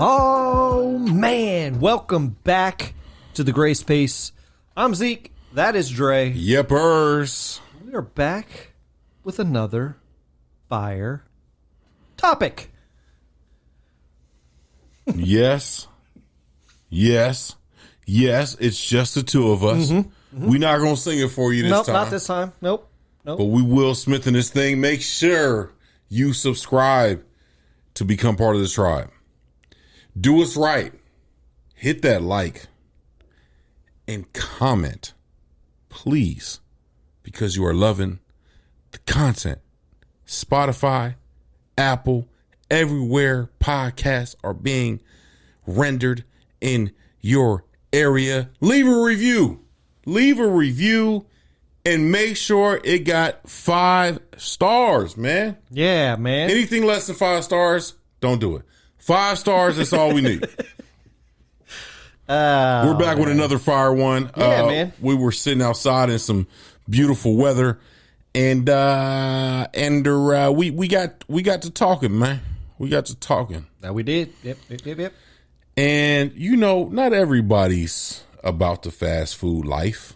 Oh, man. Welcome back to the Gray Space. I'm Zeke. That is Dre. Yepers. We are back with another fire topic. Yes. It's just the two of us. We're not going to sing it for you this Nope, time. not this time. Nope. But we will Smith in this thing. Make sure you subscribe to become part of this tribe. Do us right. Hit that like and comment, please, because you are loving the content. Spotify, Apple, everywhere podcasts are being rendered in your area. Leave a review. And make sure it got 5 stars, man. Yeah, man. Anything less than 5 stars, don't do it. 5 stars, that's all we need. We're back with another fire one. Yeah, man. We were sitting outside in some beautiful weather, and we got to talking, man. We got to talking. That we did. Yep. And you know, not everybody's about the fast food life,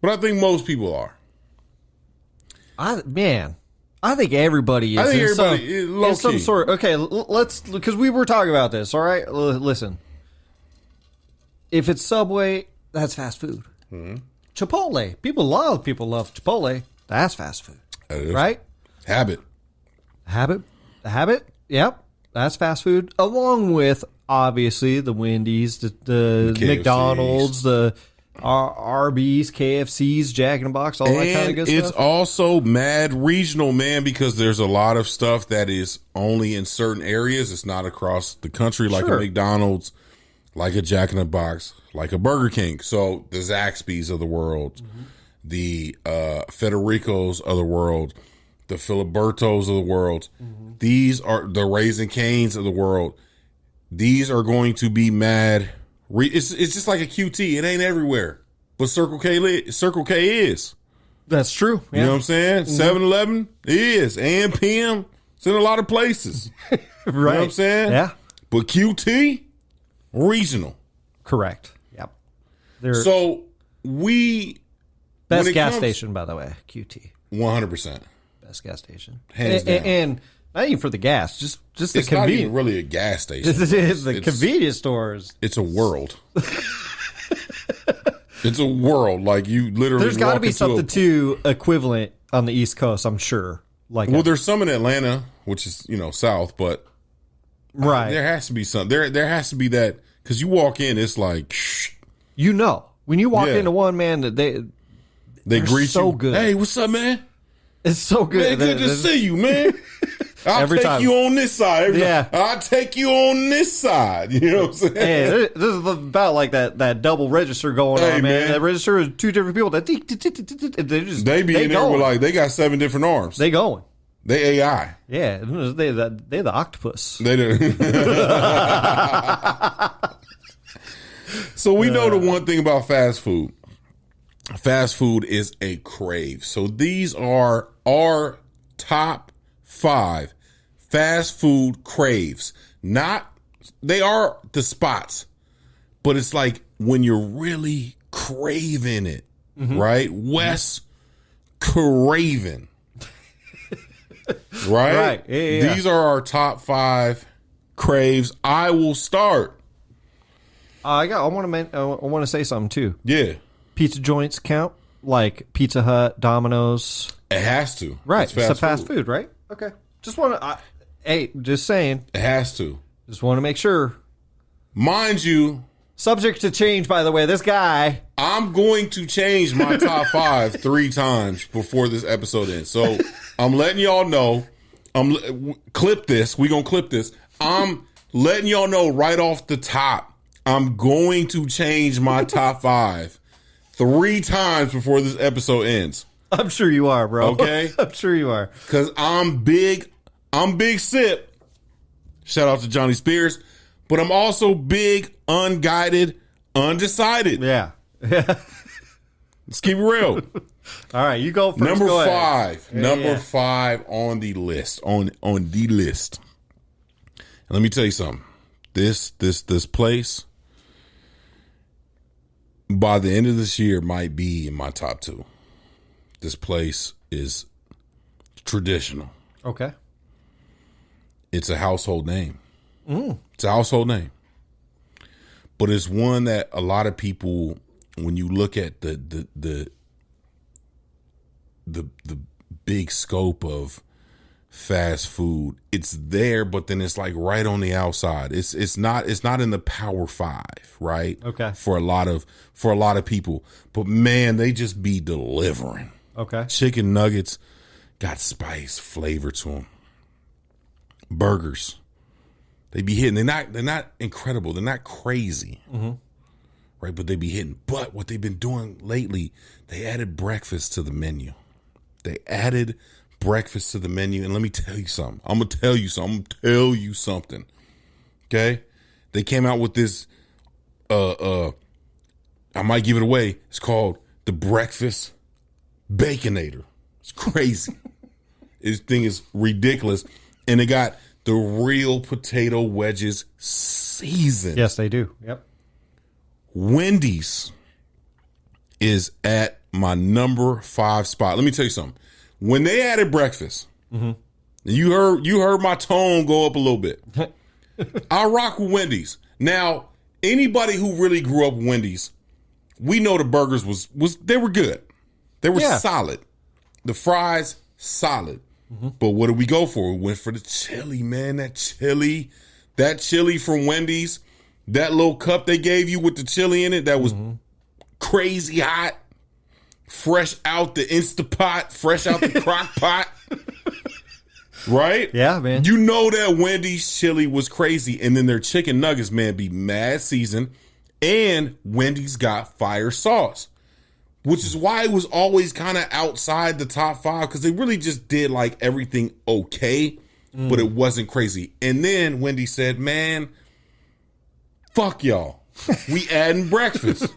but I think most people are. I think everybody is. I think in everybody is low in some key. sort. Okay, let's, because we were talking about this. All right, listen. If it's Subway, that's fast food. Mm-hmm. Chipotle, people love Chipotle. That's fast food, right? Habit. Yep, that's fast food. Along with obviously the Wendy's, the McDonald's, the Arby's, KFC's, Jack in the Box, all that kind of good stuff. It's also mad regional, man, because there's a lot of stuff that is only in certain areas. It's not across the country like a McDonald's, like a Jack in the Box, like a Burger King. So the Zaxby's of the world, the Federicos of the world, the Filibertos of the world. These are the Raising Cane's of the world. These are going to be mad. It's just like a QT. It ain't everywhere, but Circle K is. That's true. Yeah. You know what I'm saying? 7-Eleven is, and PM. It's in a lot of places. Right. You know what I'm saying? Yeah. But QT, regional. Correct. Yep. So best gas station, by the way, QT. 100%. Best gas station, hands down. And not even for the gas, just the it's convenience. Not even really a gas station. It's the convenience stores. It's a world. It's a world. Like, you literally. There's got to be something too equivalent on the East Coast, I'm sure. There's some in Atlanta, which is south, but right. There has to be some. There has to be that, because you walk in, it's like, when you walk into one, man, that they greet so you. good. Hey, what's up, man? It's so good. Man, good to see you, man. I'll take you on this side. I'll take you on this side. You know what I'm saying? Hey, this is about like that double register going on, man. That register is 2 different people. They be in there with, like, they got 7 different arms. They going. They AI. Yeah, they're the octopus. They do. So we know the one thing about fast food. Fast food is a crave. So these are our top 5 fast food craves. They are the spots, but it's like when you're really craving it, right? Wes craving. Right? Yeah. These are our top 5 craves. I will start. I want to say something too. Yeah. Pizza joints count, like Pizza Hut, Domino's. It has to. Right. It's a fast food, right? Okay. Just want to, just saying. It has to. Just want to make sure. Mind you. Subject to change, by the way. This guy. I'm going to change my top 5 3 times before this episode ends. So I'm letting y'all know. Clip this. We're going to clip this. I'm letting y'all know right off the top. I'm going to change my top 5 3 times before this episode ends. I'm sure you are, bro. Okay? I'm sure you are. Because I'm big sip. Shout out to Johnny Spears. But I'm also big, unguided, undecided. Yeah. Let's keep it real. All right, you go first. Number go 5. Number 5 on the list. On the list. And let me tell you something. this place by the end of this year might be in my top 2. This place is traditional. Okay. It's a household name. It's a household name. But it's one that a lot of people, when you look at the big scope of fast food, it's there, but then it's like right on the outside. It's not in the Power 5, right? Okay. For a lot of people. But man, they just be delivering. Okay. Chicken nuggets got spice, flavor to them. Burgers, they be hitting. They're not incredible. They're not crazy, right? But they be hitting. But what they've been doing lately, they added breakfast to the menu. And let me tell you something. I'm gonna tell you something. Okay, they came out with this. I might give it away. It's called the Breakfast Baconator. It's crazy. This thing is ridiculous. And they got the real potato wedges seasoned. Yes, they do. Yep. Wendy's is at my number 5 spot. Let me tell you something. When they added breakfast, you heard my tone go up a little bit. I rock with Wendy's. Now, anybody who really grew up with Wendy's, we know the burgers was they were good. They were solid. The fries, solid. But what did we go for? We went for the chili, man. That chili from Wendy's, that little cup they gave you with the chili in it, that was crazy hot, fresh out the Instapot, fresh out the crock pot. Right? Yeah, man. You know that Wendy's chili was crazy. And then their chicken nuggets, man, be mad seasoned. And Wendy's got fire sauce, which is why it was always kind of outside the top 5, because they really just did like everything okay, but it wasn't crazy. And then Wendy said, man, fuck y'all. We adding breakfast.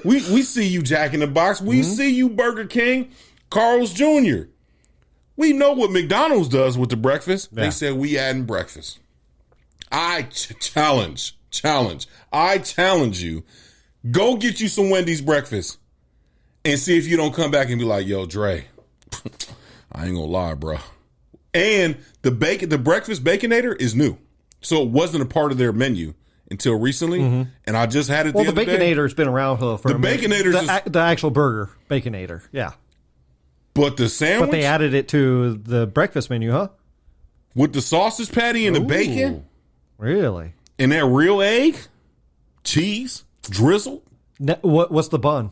We see you, Jack in the Box. We see you, Burger King, Carl's Jr. We know what McDonald's does with the breakfast. Yeah. They said we adding breakfast. I challenge. I challenge you. Go get you some Wendy's breakfast and see if you don't come back and be like, yo, Dre, I ain't gonna lie, bro. And the breakfast Baconator is new. So it wasn't a part of their menu until recently. And I just had it the other day. Well, the Baconator's been around for the a minute. Baconator's the actual burger, Baconator, yeah. But the sandwich? But they added it to the breakfast menu, huh? With the sausage patty and the bacon? Really? And that real egg? Cheese? Drizzle? What's the bun?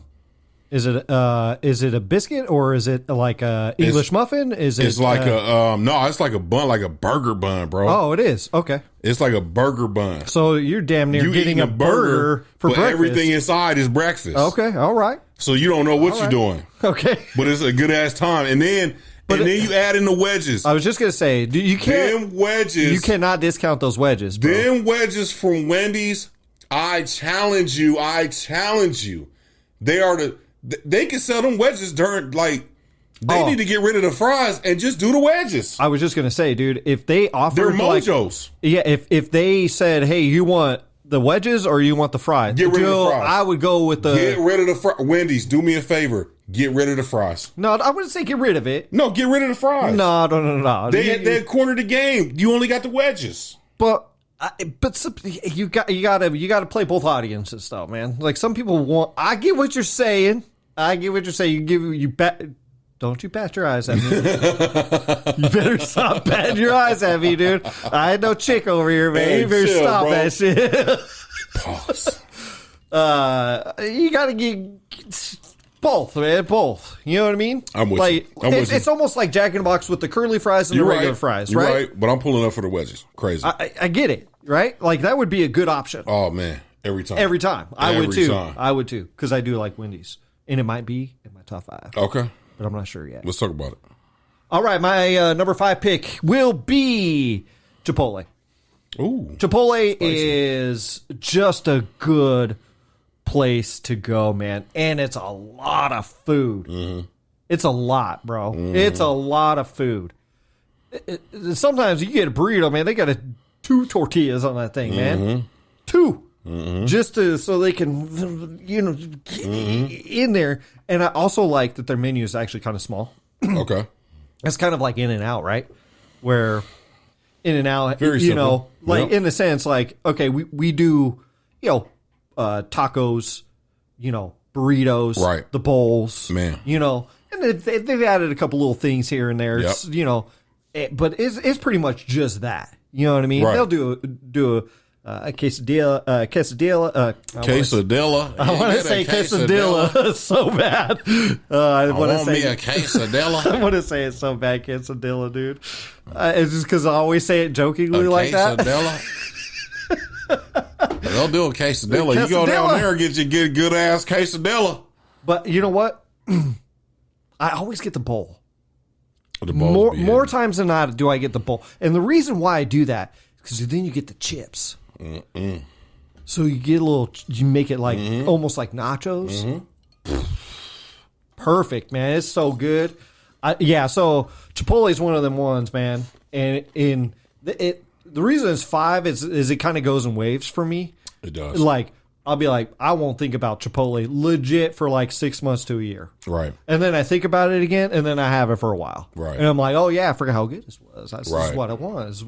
Is it a biscuit or is it like a English muffin? It's like it's like a bun, like a burger bun, bro. Oh, it is. Okay. It's like a burger bun. So you're damn near getting a burger for breakfast. Everything inside is breakfast. Okay, all right. So you don't know what you're doing. Okay. But it's a good ass time. And then you add in the wedges. I was just gonna say, you cannot discount those wedges, bro. Them wedges from Wendy's, I challenge you. They can sell them wedges during, like, they need to get rid of the fries and just do the wedges. I was just going to say, dude, if they offered... They're mojos. If they said, hey, you want the wedges or you want the fries? Get rid of the fries. I would go with the... Get rid of the fries. Wendy's, do me a favor. Get rid of the fries. No, I wouldn't say get rid of it. No, get rid of the fries. No. They cornered the game. You only got the wedges. But you got to play both audiences, though, man. Like, some people want... I get what you're saying. Don't you bat your eyes at me. You better stop batting your eyes at me, dude. I had no chick over here, man. Hey, you better chill, stop bro. that shit. Pause. You got to get both, man. Both. You know what I mean? I'm with you. It's almost like Jack in the Box with the curly fries and the regular fries, You're right? right, but I'm pulling up for the wedges. Crazy. I get it, right? Like, that would be a good option. Oh, man. Every time. I would too. Because I do like Wendy's. And it might be in my top 5. Okay. But I'm not sure yet. Let's talk about it. All right, my number 5 pick will be Chipotle. Ooh. Chipotle is just a good place to go, man. And it's a lot of food. It's a lot, bro. It's a lot of food. Sometimes you get a burrito, man. They got 2 tortillas on that thing, man. 2. Just so they can, get in there. And I also like that their menu is actually kind of small. Okay. It's kind of like In-N-Out, right? Where In-N-Out, Very simple. like in a sense, like, okay, we do, tacos, burritos, right? The bowls, man, and they've added a couple little things here and there, yep. But it's pretty much just that. You know what I mean? Right. They'll do a quesadilla. Quesadilla. I want to say quesadilla so bad. I want to say a quesadilla. I want to say it so bad, quesadilla, dude. It's just because I always say it jokingly like that. They'll do a quesadilla. You go down there and get a good ass quesadilla. But you know what? I always get the bowl. More times than not do I get the bowl. And the reason why I do that is because then you get the chips. So you get you make it like almost like nachos. Perfect, man. It's so good. So Chipotle is one of them ones, man. And the reason it's 5 is it kind of goes in waves for me. It does. Like, I'll be like, I won't think about Chipotle legit for like 6 months to a year. Right. And then I think about it again, and then I have it for a while. Right. And I'm like, oh, yeah, I forgot how good this was. This is what it was.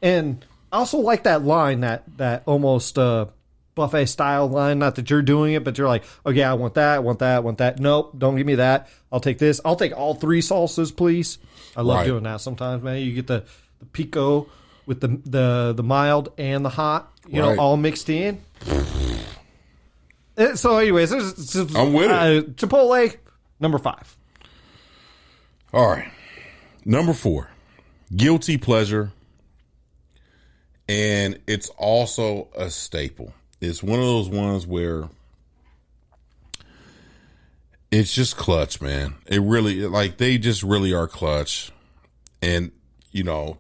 And I also like that line, that almost buffet style line. Not that you're doing it, but you're like, okay, I want that, want that, want that. Nope, don't give me that. I'll take this. I'll take all 3 salsas, please. I love doing that sometimes, man. You get the pico with the mild and the hot, all mixed in. So, anyways, I'm with it. Chipotle, number 5. All right. Number 4, guilty pleasure. And it's also a staple. It's one of those ones where it's just clutch, man. It really, they just really are clutch. And,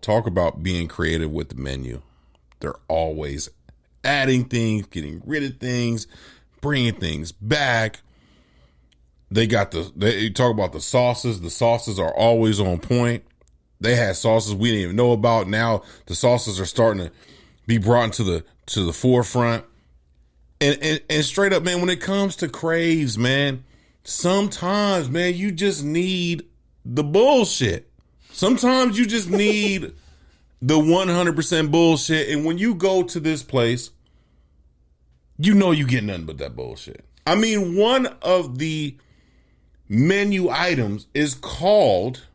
talk about being creative with the menu. They're always adding things, getting rid of things, bringing things back. They talk about the sauces. The sauces are always on point. They had sauces we didn't even know about. Now the sauces are starting to be brought into the forefront. And straight up, man, when it comes to Craves, man, sometimes, man, you just need the bullshit. Sometimes you just need the 100% bullshit. And when you go to this place, you get nothing but that bullshit. I mean, one of the menu items is called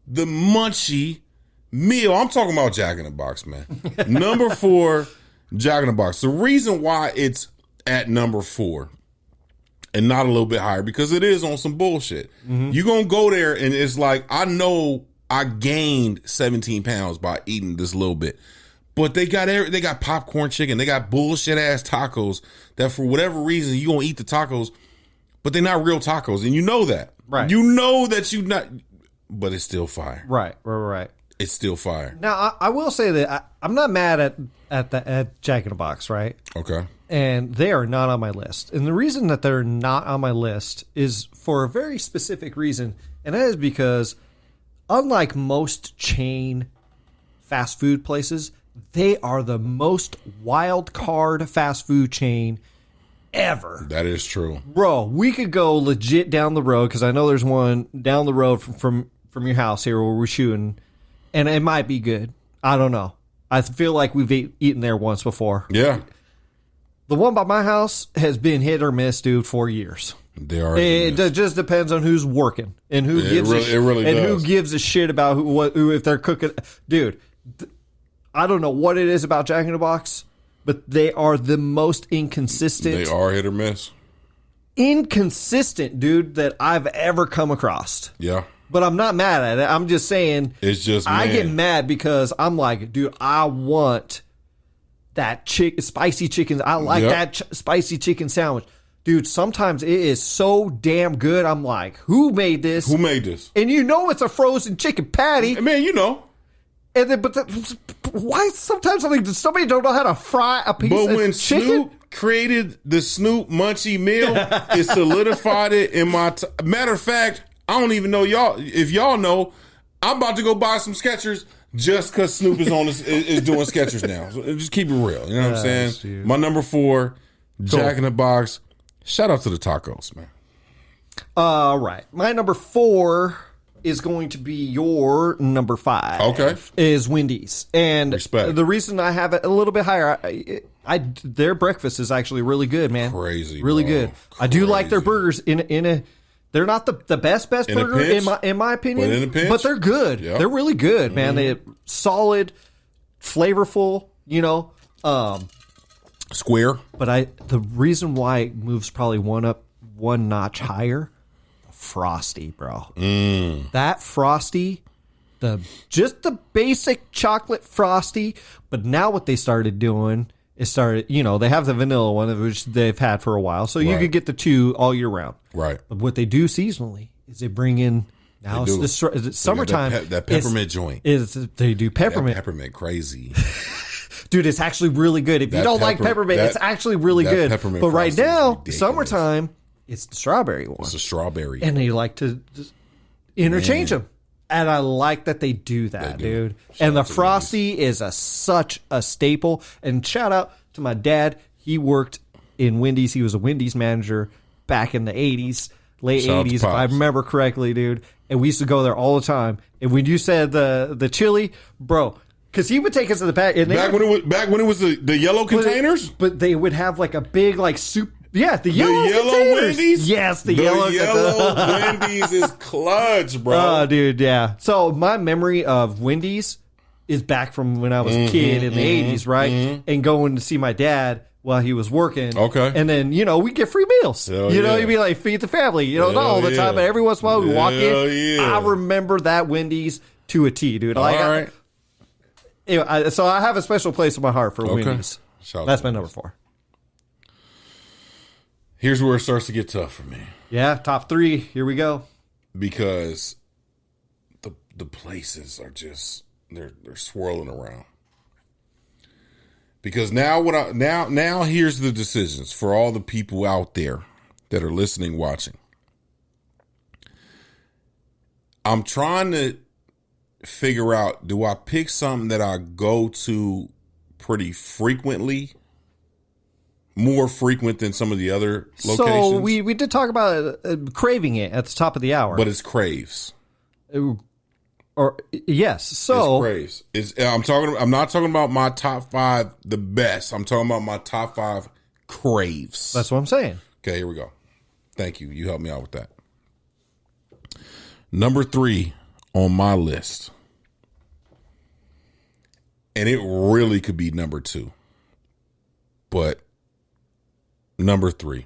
the Munchie Meal. I'm talking about Jack in the Box, man. Number 4, Jack in the Box. The reason why it's at number 4 and not a little bit higher, because it is on some bullshit. You're going to go there and it's like, I know I gained 17 pounds by eating this little bit. But they got popcorn chicken. They got bullshit ass tacos that for whatever reason you gonna eat the tacos, but they're not real tacos, and you know that. Right. You know that you not, but it's still fire. Right. It's still fire. Now I will say that I'm not mad at Jack in the Box, right? Okay. And they are not on my list, and the reason that they're not on my list is for a very specific reason, and that is because unlike most chain fast food places, they are the most wild card fast food chain ever. That is true. Bro, we could go legit down the road, because I know there's one down the road from your house here where we're shooting, and it might be good. I don't know. I feel like we've eaten there once before. Yeah. The one by my house has been hit or miss, dude, for years. It just depends on who's working and who who gives a shit about who if they're cooking. Dude, I don't know what it is about Jack in the Box, but they are the most inconsistent. They are hit or miss. Inconsistent, dude, that I've ever come across. Yeah. But I'm not mad at it. I'm just saying. It's just, I get mad because I'm like, dude, I want that spicy chicken. I like that spicy chicken sandwich. Dude, sometimes it is so damn good. I'm like, who made this? Who made this? And it's a frozen chicken patty. Man, And then, why sometimes somebody don't know how to fry a piece of chicken? But when Snoop created the Snoop Munchie Meal, it solidified it in my... Matter of fact, I don't even know if y'all know, I'm about to go buy some Skechers just because Snoop is is doing Skechers now. So just keep it real. You know what I'm saying? Dude. My number 4, Jack in the Box. Shout out to the tacos, man. All right. My number 4 is going to be your number 5. Okay. Is Wendy's. And Respect. the reason I have it a little bit higher, their breakfast is actually really good, man. Crazy, really bro. good. I do like their burgers in a. They're not the best burger in my opinion, but in a pinch, but they're good. Yep. They're really good, man. They're solid, flavorful. Square. But the reason why it moves probably one notch higher, Frosty, bro. That Frosty, just the basic chocolate Frosty. But now what they started doing is they have the vanilla one, which they've had for a while, so you could get the 2 all year round. Right. But what they do seasonally is they bring in now it's summertime. That peppermint joint. They do peppermint. That peppermint crazy. Dude, it's actually really good. If you don't like peppermint, it's actually really good. But right now, summertime, it's the strawberry one. It's a strawberry. And they like to just interchange them. And I like that they do that, dude. And the Frosty is such a staple. And shout out to my dad. He worked in Wendy's. He was a Wendy's manager back in the 80s, late 80s, if I remember correctly, dude. And we used to go there all the time. And when you said the chili, bro, because he would take us to the back. Back when it was the yellow containers? But they would have like a big like soup. Yeah, the yellow Wendy's? Yes, the yellow Wendy's is clutch, bro. Oh, dude, yeah. So my memory of Wendy's is back from when I was a kid in the 80s, right? And going to see my dad while he was working. Okay. And then, we get free meals. Hell you'd be like, feed the family. Not all the time, but every once in a while we walk in. Yeah. I remember that Wendy's to a T, dude. All right. So I have a special place in my heart for Wendy's. That's my number 4. Here's where it starts to get tough for me. Yeah, top 3. Here we go. Because the places are just they're swirling around. Because now here's the decisions for all the people out there that are listening, watching. I'm trying to figure out, do I pick something that I go to pretty frequently? More frequent than some of the other locations. So we did talk about craving it at the top of the hour, but it's Craves. Yes, so it's Craves. I'm not talking about my top 5, the best. I'm talking about my top 5 Craves. That's what I'm saying. Okay, here we go. Thank you. You helped me out with that. Number 3 on my list, and it really could be number 2, but number 3.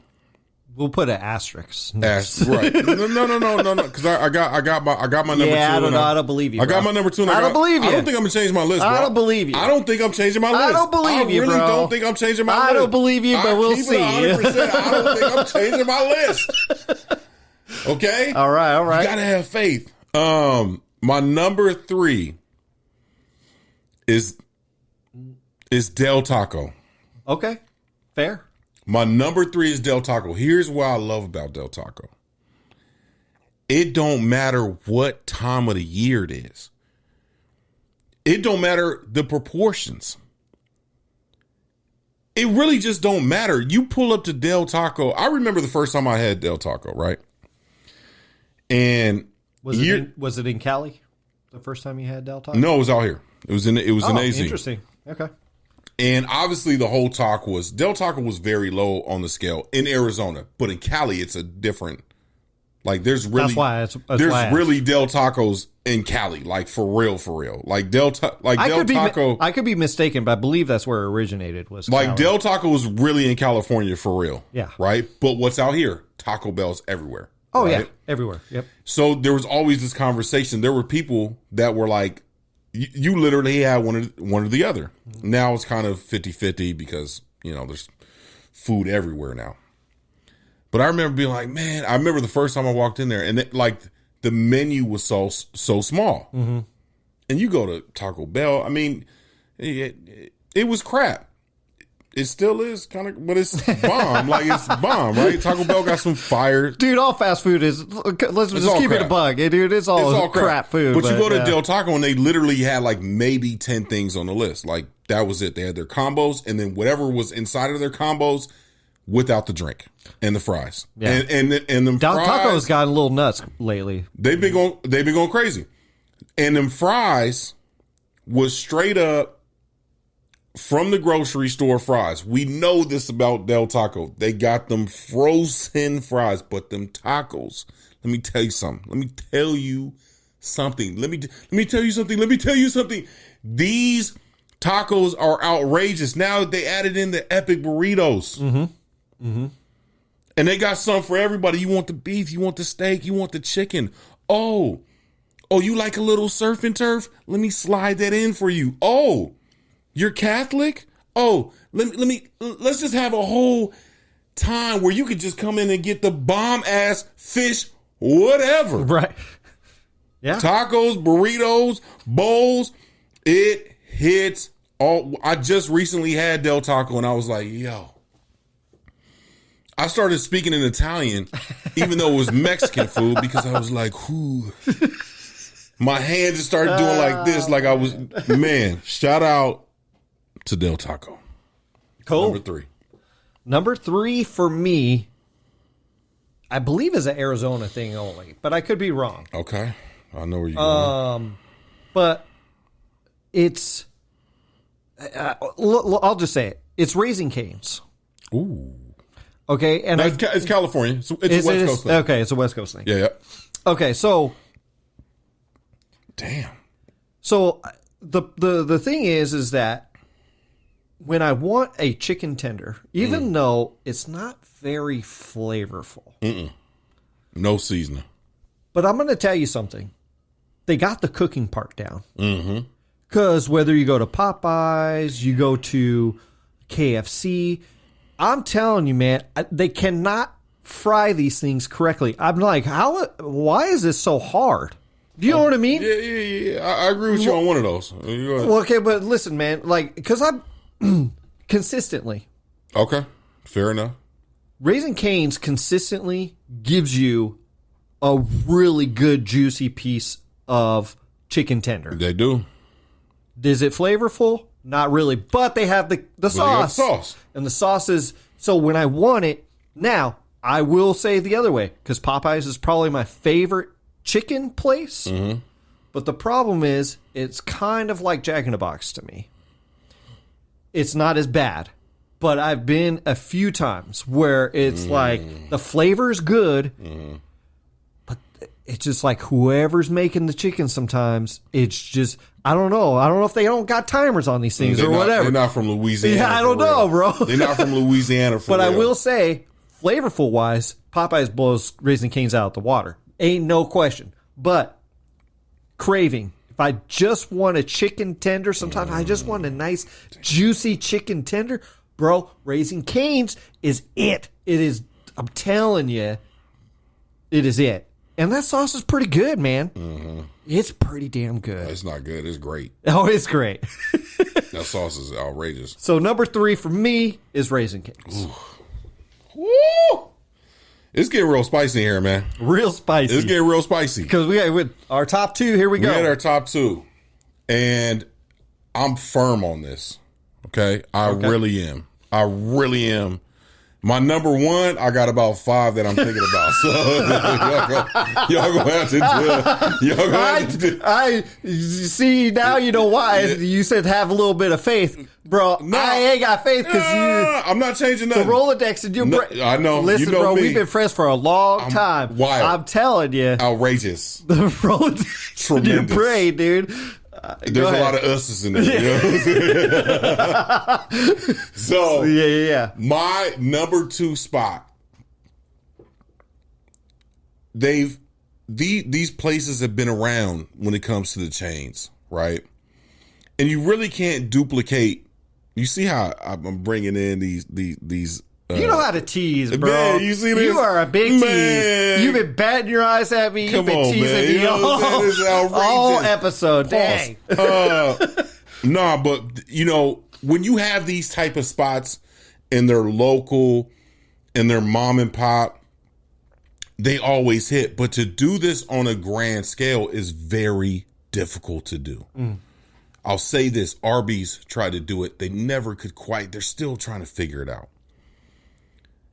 We'll put an asterisk. Right. No. Because I got my number 2. Yeah, I don't believe you. I got my number 2. I don't believe you. I don't think I'm gonna change my list. Bro. I don't believe you. I don't think I'm changing my list. I don't believe you, bro. I really don't think I'm changing my list. I don't believe you, but we'll see. 100%. I don't think I'm changing my list. Okay. All right. You gotta have faith. My number 3 is Del Taco. Okay. Fair. My number 3 is Del Taco. Here's what I love about Del Taco. It don't matter what time of the year it is. It don't matter the proportions. It really just don't matter. You pull up to Del Taco. I remember the first time I had Del Taco, right? And was it in Cali? The first time you had Del Taco? No, it was out here. It was in AZ. Interesting. Okay. And obviously the whole talk was Del Taco was very low on the scale in Arizona, but in Cali it's a different. Like there's really that's there's really Del Tacos in Cali, like for real. Like Del Taco. I could be mistaken, but I believe that's where it originated. Was like Cali. Del Taco was really in California for real. Yeah. Right. But what's out here? Taco Bell's everywhere. Oh right? yeah, everywhere. Yep. So there was always this conversation. There were people that were like, you literally had one or the other. Now it's kind of 50-50 because, there's food everywhere now. But I remember being like, man, I remember the first time I walked in there and the menu was so small. Mm-hmm. And you go to Taco Bell, I mean, it was crap. It still is kind of, but it's bomb. Like, it's bomb, right? Taco Bell got some fire. Dude, all fast food is, let's just keep it a bug. Dude, it's all crap food. But you go to Del Taco and they literally had like maybe 10 things on the list. Like, that was it. They had their combos and then whatever was inside of their combos without the drink and the fries. Yeah. And them Del fries, Taco's gotten a little nuts lately. They've been going crazy. And them fries was straight up from the grocery store fries. We know this about Del Taco. They got them frozen fries, but them tacos, let me tell you something. Let me tell you something. These tacos are outrageous. Now they added in the epic burritos. And they got some for everybody. You want the beef, you want the steak, you want the chicken. Oh, you like a little surf and turf? Let me slide that in for you. Oh, you're Catholic? Oh, let's just have a whole time where you could just come in and get the bomb ass fish, whatever. Right. Yeah. Tacos, burritos, bowls. It hits all. I just recently had Del Taco and I was like, yo. I started speaking in Italian, even though it was Mexican food, because I was like, whoo. My hand just started doing like this, like I was, man, shout out to Del Taco. Cool. Number 3 for me, I believe is an Arizona thing only, but I could be wrong. Okay. I know where you're going. But it's, I'll just say it. It's Raising Cane's. Ooh. Okay. And it's California. It's a West Coast thing. Okay. It's a West Coast thing. Yeah. Okay. So. Damn. So the thing is that when I want a chicken tender, even though it's not very flavorful, no seasoning, but I'm going to tell you something. They got the cooking part down. Because whether you go to Popeyes, you go to KFC, I'm telling you, man, they cannot fry these things correctly. I'm like, why is this so hard? Do you know what I mean? Yeah. I agree with you on one of those. Well, okay, but listen, man, like, because I'm consistently. Okay, fair enough. Raising Cane's consistently gives you a really good, juicy piece of chicken tender. They do. Is it flavorful? Not really, but they have the sauce. And the sauce is, so when I want it, now, I will say the other way, because Popeyes is probably my favorite chicken place, but the problem is it's kind of like Jack in the Box to me. It's not as bad, but I've been a few times where it's like the flavor is good, but it's just like whoever's making the chicken sometimes, it's just, I don't know if they don't got timers on these things whatever. They're not from Louisiana. Yeah, I don't know, bro. They're not from Louisiana for But real. I will say, flavorful wise, Popeyes blows Raising Cane's out of the water. Ain't no question. But craving. If I just want a chicken tender, sometimes I just want a nice, juicy chicken tender. Bro, Raising Cane's is it. It is, I'm telling you, it is it. And that sauce is pretty good, man. It's pretty damn good. It's not good. It's great. Oh, it's great. That sauce is outrageous. So number 3 for me is Raising Cane's. Woo! It's getting real spicy in here, man. Real spicy. It's getting real spicy. Because we got our top 2, here we go. We had our top 2. And I'm firm on this. Okay? I really am. My number 1, I got about 5 that I'm thinking about. So y'all gonna have to do. I see now. You know why? You said have a little bit of faith, bro. No, I ain't got faith because I'm not changing nothing. The Rolodex and your I know. Listen, you know bro, me. we've been friends for a long time. Wild. I'm telling you, outrageous. The Rolodex and your brain, dude. There's a lot of us's in there. You know? So yeah. My number 2 spot. These places have been around when it comes to the chains, right? And you really can't duplicate. You see how I'm bringing in these. You know how to tease, bro. Man, you see this? You are a big tease. You've been batting your eyes at me. You've been teasing me all episode. Dang. Nah, but you know, when you have these type of spots, and their local and their mom and pop, they always hit. But to do this on a grand scale is very difficult to do. I'll say this, Arby's tried to do it. They never could quite. They're still trying to figure it out.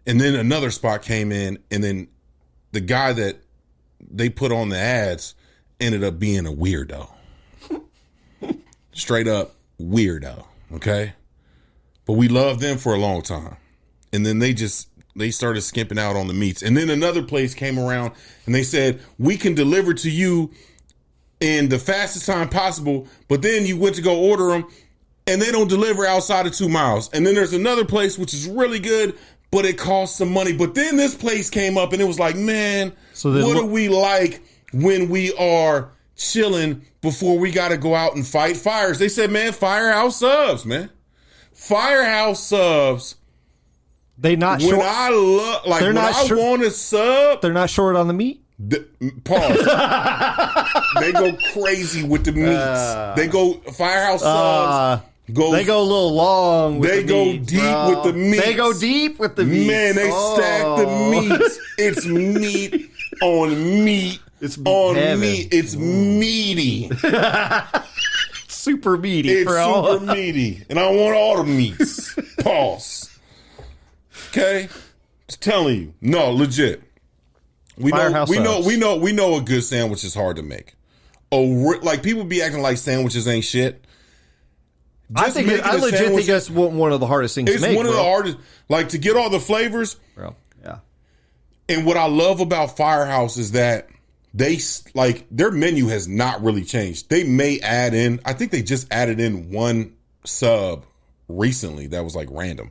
And then another spot came in, and then the guy that they put on the ads ended up being a weirdo. Straight up weirdo, okay? But we loved them for a long time. And then they started skimping out on the meats. And then another place came around, and they said, we can deliver to you in the fastest time possible, but then you went to go order them, and they don't deliver outside of 2 miles. And then there's another place which is really good, but it costs some money. But then this place came up, and it was like, man, so what do we like when we are chilling before we got to go out and fight fires? They said, man, Firehouse Subs, man. Firehouse Subs. They not when short. I love, like, when I want a sub. They're not short on the meat? Pause. They go crazy with the meats. They go Firehouse Subs. They go a little long with the meats, deep with the meats. They go deep with the meats. Man, they stack the meats. It's meat on meat. It's on heaven. Meat. It's meaty. Super meaty. It's super meaty. And I want all the meats. Pause. Okay? Just telling you. No, legit. We know a good sandwich is hard to make. Like, people be acting like sandwiches ain't shit. I legit think that's one of the hardest things to make. It's one of the hardest, like, to get all the flavors. Bro, yeah. And what I love about Firehouse is that their menu has not really changed. They may add in, I think they just added in one sub recently that was like random.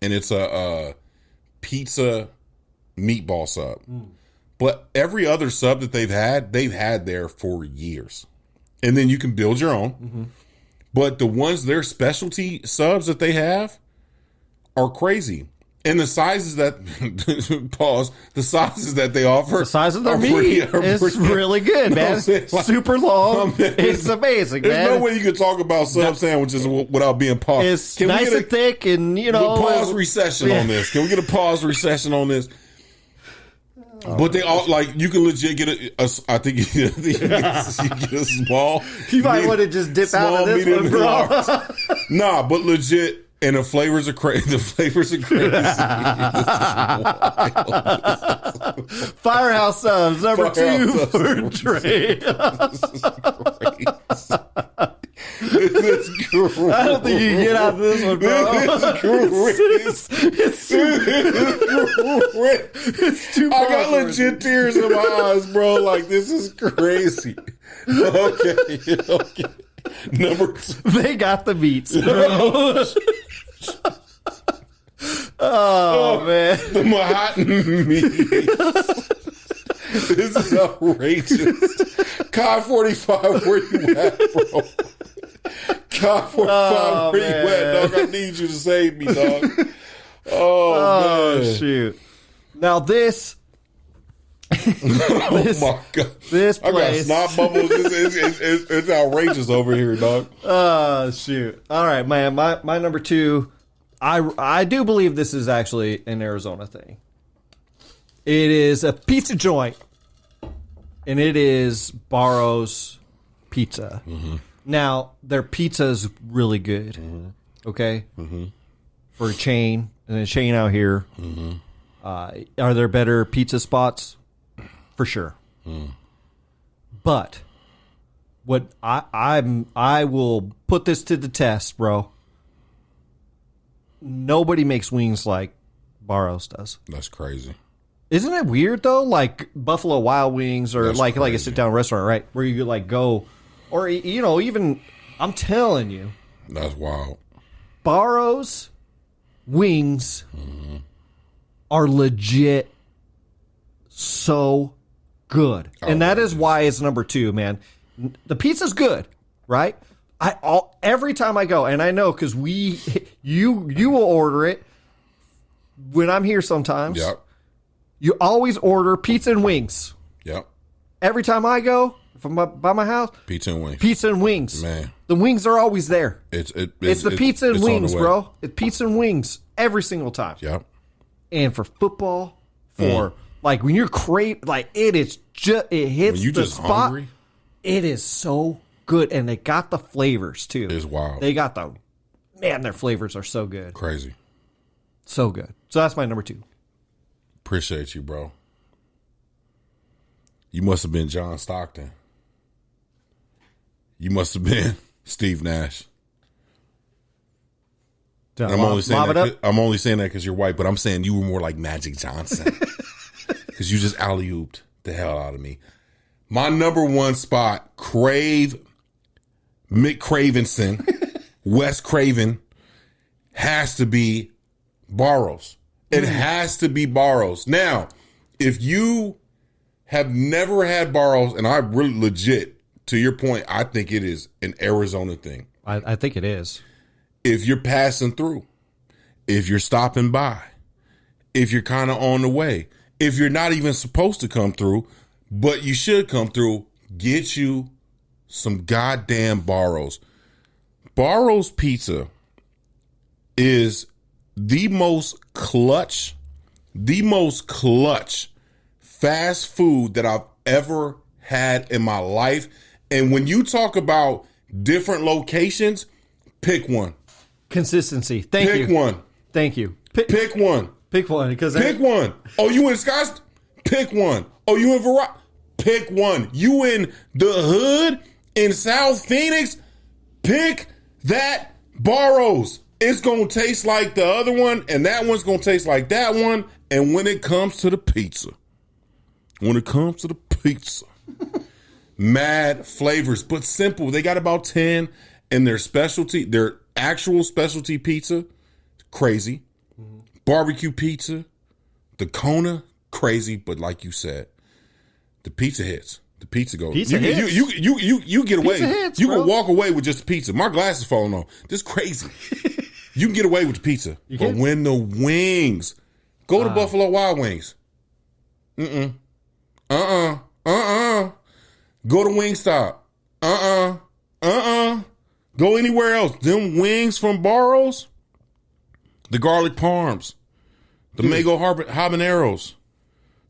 And it's a pizza meatball sub. But every other sub that they've had there for years. And then you can build your own. But the ones, their specialty subs that they have are crazy. And the sizes that, the sizes that they offer. The size of their meat is really good, man. Super long. It's amazing, man. There's no way you can talk about sub sandwiches without being paused. It's nice and thick and, pause recession on this. Can we get a pause recession on this? But they all, like, you can legit get I think you get a small. You might want to just dip out of this one, bro. Nah, but legit, and the flavors are crazy. The flavors are crazy. Firehouse Subs, number 2 for Dre. This is great. I don't think you can get out of this one, bro. It's too I got legit tears in my eyes, bro. Like, this is crazy. Okay. Number 2. They got the meats, bro. Oh, man. The Manhattan meats. This is outrageous. Kai 45, where you at, bro? Kai 45, where you at, dog? I need you to save me, dog. Oh, man. Shoot. Now this oh my God. This place. I got snot bubbles. It's outrageous over here, dog. Oh, shoot. All right, man. My number 2, I do believe this is actually an Arizona thing. It is a pizza joint, and it is Barro's Pizza. Now, their pizza is really good, okay? For a chain, and a chain out here. Are there better pizza spots? For sure. But what I will put this to the test, bro. Nobody makes wings like Barro's does. That's crazy. Isn't it weird though? Like Buffalo Wild Wings, or That's like crazy. a sit down restaurant, right? Where you like go, or even I'm telling you, that's wild. Barro's wings are legit so good, and that is why it's number 2, man. The pizza's good, right? Every time I go, and I know because you will order it when I'm here sometimes. Yep. You always order pizza and wings. Yep. Every time I go from by my house, pizza and wings. Pizza and wings. Man, the wings are always there. It's the pizza and wings, bro. It's pizza and wings every single time. Yep. And for football, like when you're like it is just it hits when you the just spot. Hungry, it is so good, and they got the flavors too. It's wild. They got their flavors are so good, crazy, so good. So that's my number 2. Appreciate you, bro. You must have been John Stockton. You must have been Steve Nash. I'm only saying that because you're white, but I'm saying you were more like Magic Johnson because you just alley-ooped the hell out of me. My number 1 spot, Mick Cravenson, Wes Craven, has to be Barrows. It has to be Barrows. Now, if you have never had Barrows, and I really legit, to your point, I think it is an Arizona thing. I think it is. If you're passing through, if you're stopping by, if you're kind of on the way, if you're not even supposed to come through, but you should come through, get you some goddamn Barrows. Barrows Pizza is the most clutch fast food that I've ever had in my life. And when you talk about different locations, pick one. Consistency. Thank you. Pick one. Thank you. Pick one. Pick one. Pick one. Oh, you in Scottsdale? Pick one. Oh, you in Verona? Pick one. You in the hood in South Phoenix? Pick that Barrows. It's going to taste like the other one, and that one's going to taste like that one. And when it comes to the pizza, mad flavors, but simple. They got about 10, and their actual specialty pizza, crazy. Mm-hmm. Barbecue pizza, the Kona, crazy. But like you said, the pizza hits. The pizza goes. You get away. Hits, you can walk away with just the pizza. My glass is falling off. This is crazy. You can get away with the pizza. But when the wings, go to Buffalo Wild Wings. Go to Wingstop. Go anywhere else. Them wings from Barrows, the garlic parms, the mango habaneros,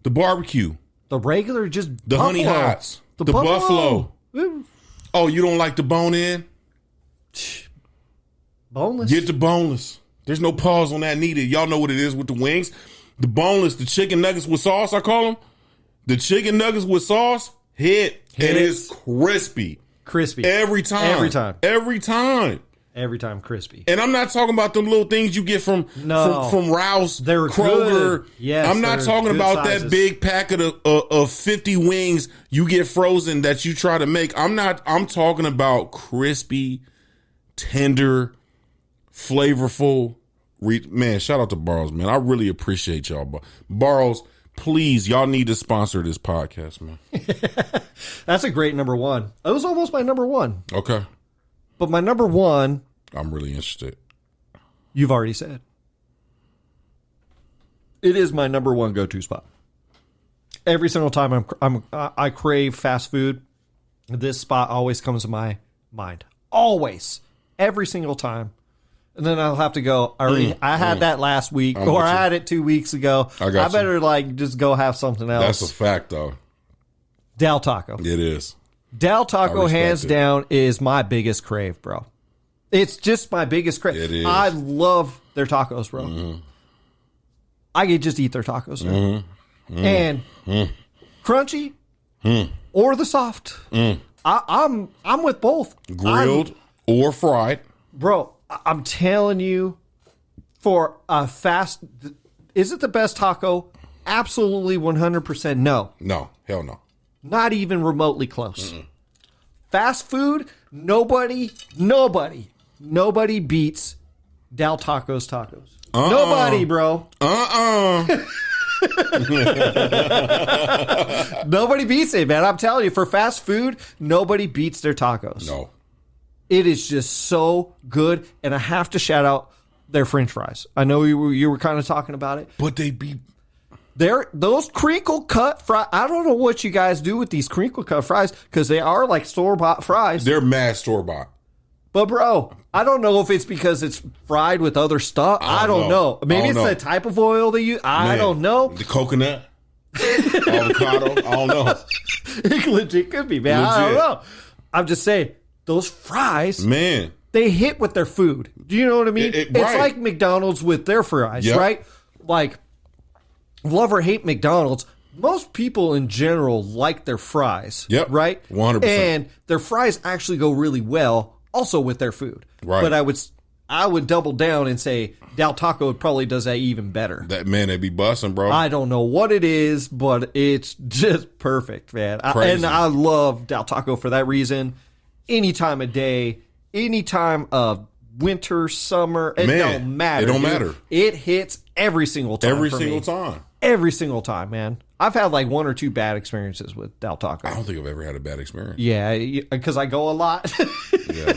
the barbecue, the regular, just the buffalo. honey hots, the buffalo. Oh, you don't like the bone in? Boneless. Get the boneless. There's no pause on that needed. Y'all know what it is with the wings. The boneless, the chicken nuggets with sauce, I call them. The chicken nuggets with sauce, hit. And it's crispy. Crispy. Every time. Crispy. And I'm not talking about them little things you get from Rouse, They're Kroger. Good. Yes, I'm not talking about sizes. that big packet of 50 wings you get frozen that you try to make. I'm talking about crispy, tender, flavorful. Man, shout out to Barrows, man. I really appreciate y'all. Barrows, please, y'all need to sponsor this podcast, man. That's a great number 1. It was almost my number 1. Okay. But my number 1, I'm really interested. You've already said. It is my number 1 go-to spot. Every single time I crave fast food, this spot always comes to my mind. Always. Every single time. And then I'll have to go, I had that last week, or I had it 2 weeks ago. I better just go have something else. That's a fact, though. Del Taco. It is. Del Taco, hands down, is my biggest crave, bro. It's just my biggest crave. It is. I love their tacos, bro. Mm-hmm. I could just eat their tacos. Mm-hmm. Mm-hmm. And crunchy or the soft. I'm with both. Grilled or fried. Bro, I'm telling you, for a fast... Is it the best taco? Absolutely 100% no. No. Hell no. Not even remotely close. Mm-mm. Fast food, nobody beats Del Taco's tacos. Nobody, bro. Nobody beats it, man. I'm telling you, for fast food, nobody beats their tacos. No. It is just so good, and I have to shout out their French fries. I know you were kind of talking about it, but they be those crinkle cut fries. I don't know what you guys do with these crinkle cut fries because they are like store bought fries. They're mad store bought. But bro, I don't know if it's because it's fried with other stuff. I don't know. Maybe it's the type of oil they use. I don't know. The coconut, avocado. I don't know. It legit could be, man. I don't know. I'm just saying, those fries, man, they hit with their food. Do you know what I mean? It's like McDonald's with their fries, right? Like, love or hate McDonald's, most people in general like their fries, right? 100%. And their fries actually go really well also with their food. Right. But I would double down and say Del Taco probably does that even better. That man, they be busting, bro. I don't know what it is, but it's just perfect, man. And I love Del Taco for that reason. Any time of day, any time of winter, summer, it don't matter. It don't matter. It hits every single time. Every single time, man. I've had like 1 or 2 bad experiences with Del Taco. I don't think I've ever had a bad experience. Yeah, because I go a lot. Yeah.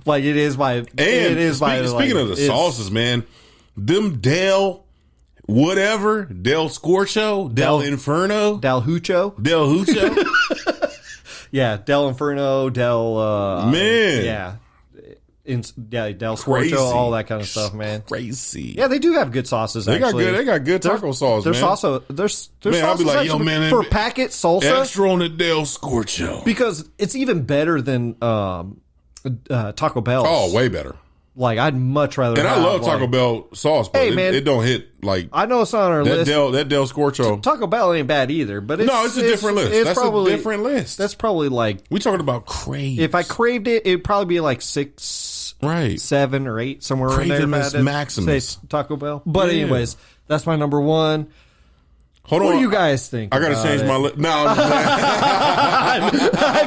Like it is my. Speaking of the sauces, man, them Del Scorcho, Del Inferno, Del Hucho. Yeah, Del Inferno, Del. Man. Yeah. Del Scorcho, all that kind of stuff, man. Crazy. Yeah, they do have good sauces. They got good taco sauce. There's man. also there's man, I'll be like, yo, man, for packet salsa extra on the Del Scorcho because it's even better than Taco Bell. Oh, way better. Like I'd much rather. And I love Taco Bell sauce, but it don't hit like. I know it's not on our list. That Del Scorcho. Taco Bell ain't bad either, but it's a different list. That's probably a different list. That's probably like we talking about Craves. If I craved it, it'd probably be like 6, 7 or 8 somewhere in there. Maximus. Say Taco Bell. But anyways, that's my number one. Hold on. What do you guys think? I got to change my list. No, I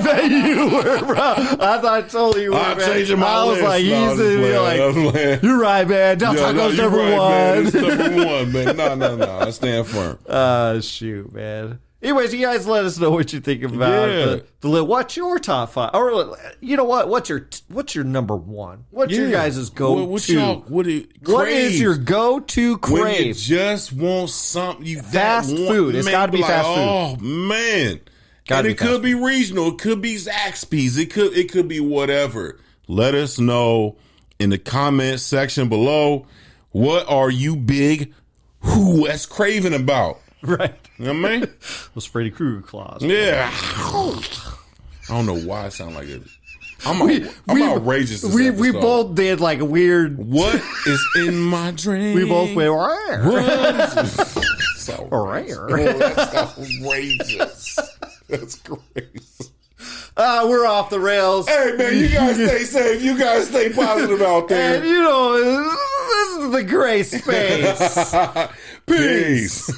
bet you were, bro. I thought totally you were. I'm changing my list. I was like, you're right, man. Del Taco's number one. Man. It's number one, man. No. I stand firm. Shoot, man. Anyways, you guys let us know what you think about the list. What's your top 5? Or you know what? What's your number one? What's your guys' go-to? What is your go-to crave? When you just want something fast food. It's got to be fast food. Oh man. And it could be regional. It could be Zaxby's. It could be whatever. Let us know in the comment section below. What are you big West craving about? Right. You know what I mean? Those Freddy Krueger claws. Yeah. I don't know why I sound like it. I'm outrageous. We both did like a weird. What is in my dream? We both went. So rare. Oh, that's outrageous. That's crazy. We're off the rails. Hey man, you guys stay safe. You guys stay positive out there. And you know, this is the gray space. Peace.